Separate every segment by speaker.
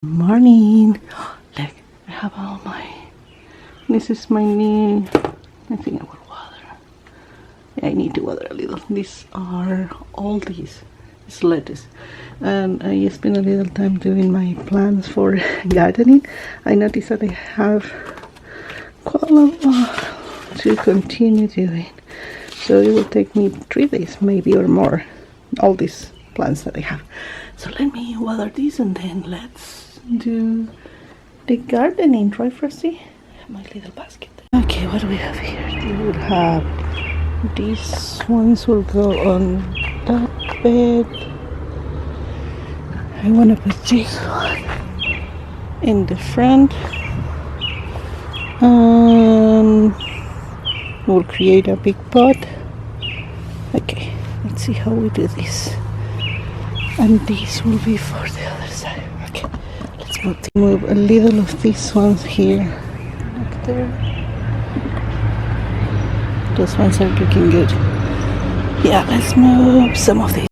Speaker 1: Morning. Look, I have all my. This is my new. I think I will water. Yeah, I need to water a little. These are all these. It's lettuce, and I spent a little time doing my plans for gardening. I noticed that I have quite a lot to continue doing, so it will take me 3 days, maybe or more. All these plants that I have. So let me water these, and then let's do the gardening, right, Frosty? My little basket. Okay, what do we have here? We will have these ones will go on that bed. I want to put this one in the front, and we'll create a big pot. Okay, let's see how we do this. And this will be for the other side. Okay, let's move a little of these ones here, like there. Those ones are looking good. Yeah, let's move some of these.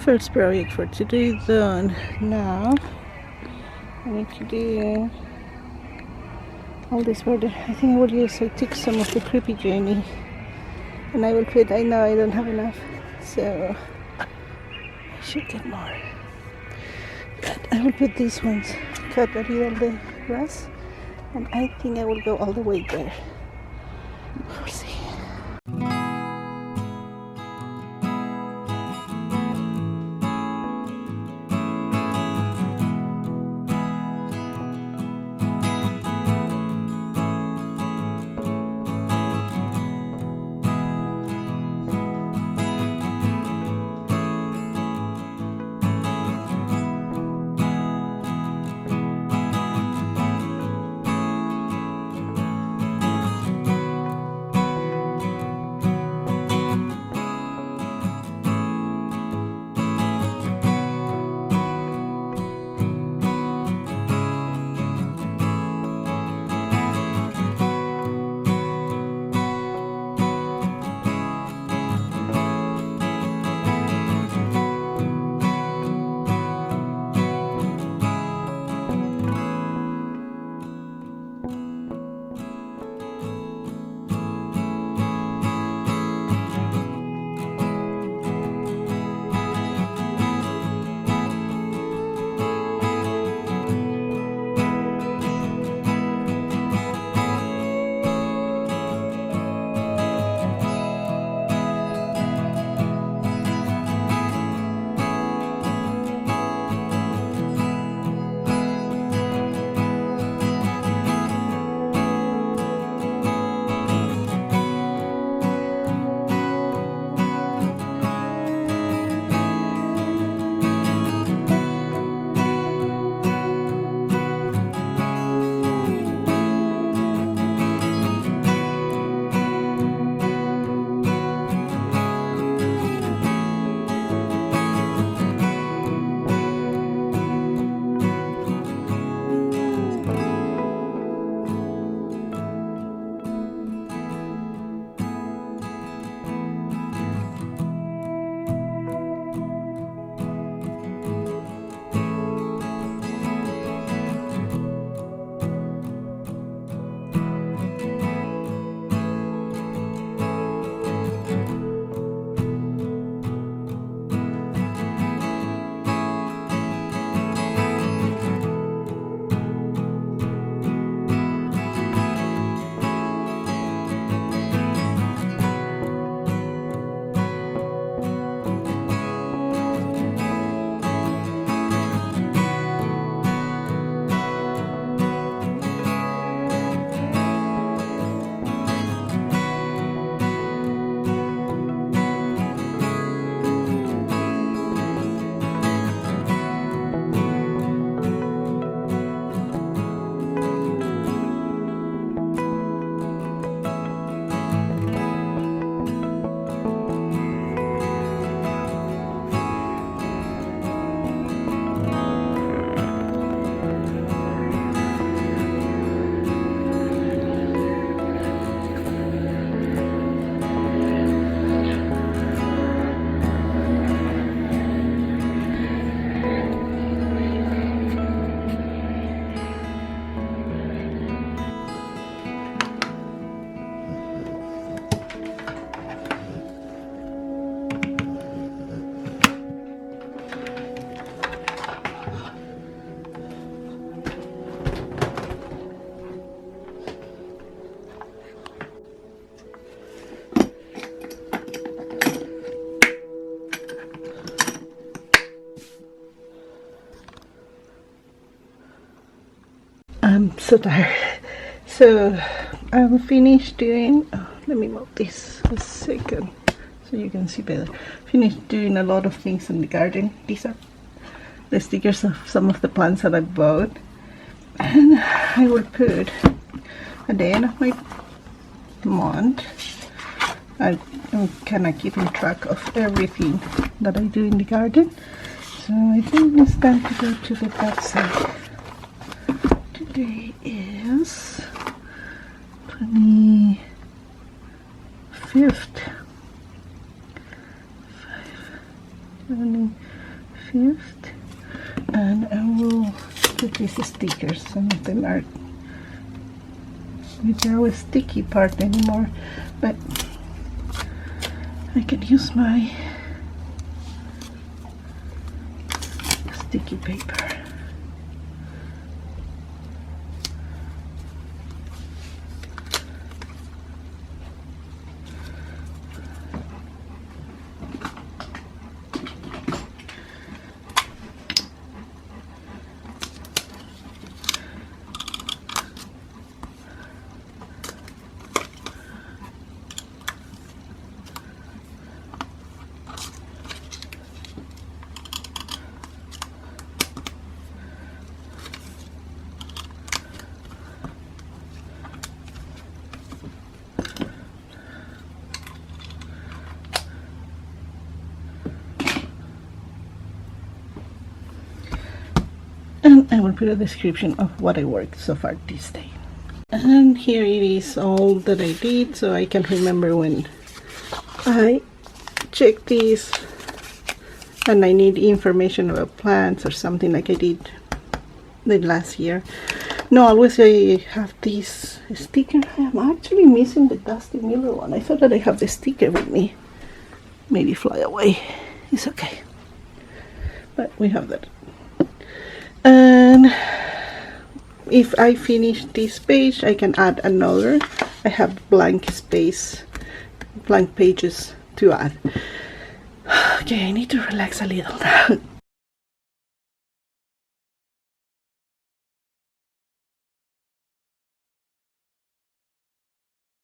Speaker 1: First project for today done. Now I need to do all this border. I think I will use. I took some of the creepy journey, and I will put. I know I don't have enough, so I should get more. But I will put these ones. Cut a little the grass, and I think I will go all the way there. We'll see. I'm so tired. So I'm finished doing, let me move this a second so you can see better. Finished doing a lot of things in the garden. These are the stickers of some of the plants that I bought, and I will put at the end of my month, I'm kind of keeping track of everything that I do in the garden. So I think it's time to go to the back side. Today is 25th. 25th, and I will put these stickers. Some of them are without a sticky part anymore, but I can use my sticky paper. And I will put a description of what I worked so far this day. And here it is, all that I did, so I can remember when I check this and I need information about plants or something like I did the last year. No, always I have this sticker. I'm actually missing the Dusty Miller one. I thought that I have the sticker with me. Maybe fly away. It's okay. But we have that. And if I finish this page, I can add another. I have blank space, blank pages to add. Okay, I need to relax a little now.